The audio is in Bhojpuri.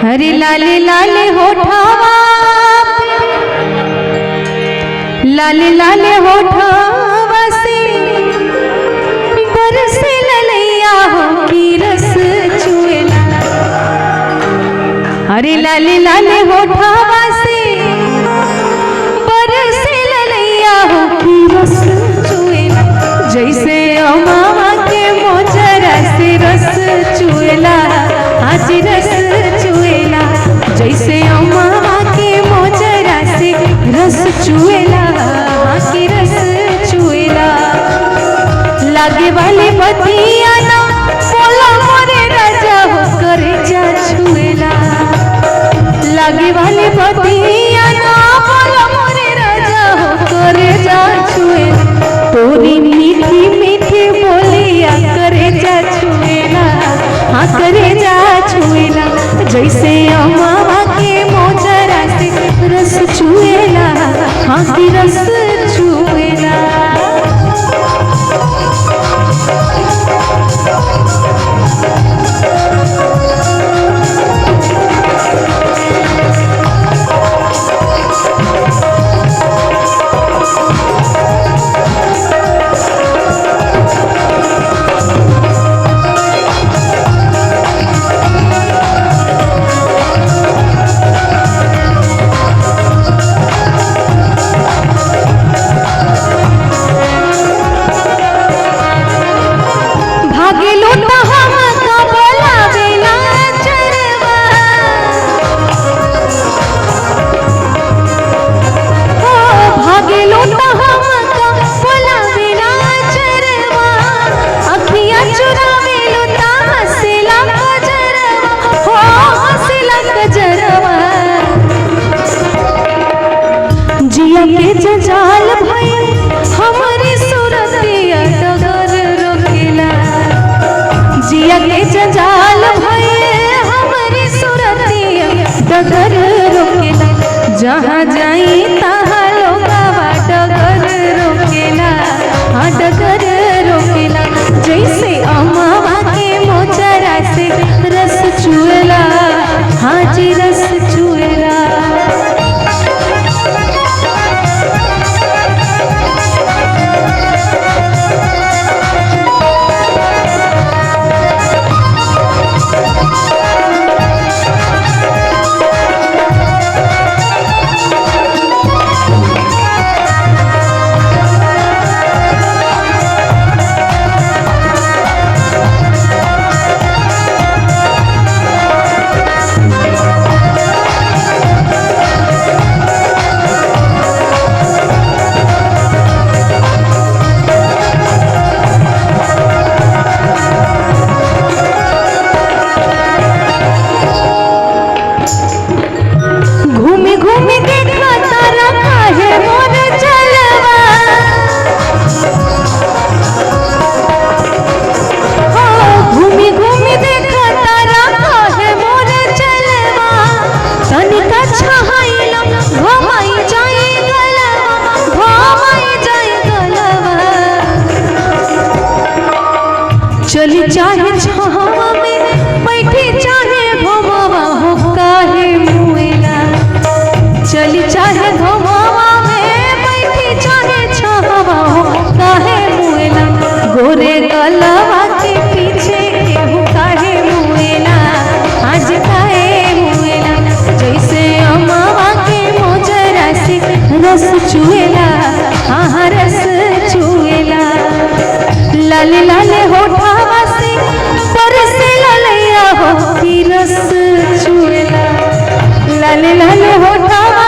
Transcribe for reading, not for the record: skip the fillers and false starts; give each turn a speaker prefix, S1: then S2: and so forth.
S1: हरे लाले लाले होठावा लाले लाले होठावा से बरसे ललैया हो की रस चुएला। हरे लाले लाले होठावा से बरसे ललैया हो की रस चुएला। जैसे अमावा के मोजरा से रस चुएला, आज रस चुएला। जैसे अमावा के मोजरा से रस चुएला, आज रस चुएला। लागे वाली बतिया ना बोला मोरे राजा हो करे जा छुएला। लागे वाली बतिया ना बोला मोरे राजा हो करे जा छुएला। तोरी मीठी मीठी बोलिया करे जा छुएला, हाँ करे जा छुएला। जैसे अमावा के मोजरा से रस चुएला, हाँ की रस चुएला। के जंजाल भई हमारी सूरतिया डगर रोकेला। जिया के जंजाल भई हमारी सूरतिया डगर रोकेला। जहाँ जाई तहाँ लोगावा डगर रोकेला, हाँ डगर रोकेला। जैसे अमावा के मोजरा से रस चुएला, हाँ जी रस चुएला। चली चाहे छावा में बैठी चाहे घुमावा हो काहे मुएला। चली चाहे घुमावा में बैठी चाहे छावा हो काहे मुएला। गोरे गलवा के पीछे केहू काहे मुएला, आज काहे मुएला। जैसे अमावा के मोजरा से रस चुएला, हाँ रस चुएला। लाले लाले होठावा से बरसे ललैया हो की रस चुएला। लाले लाले होठावा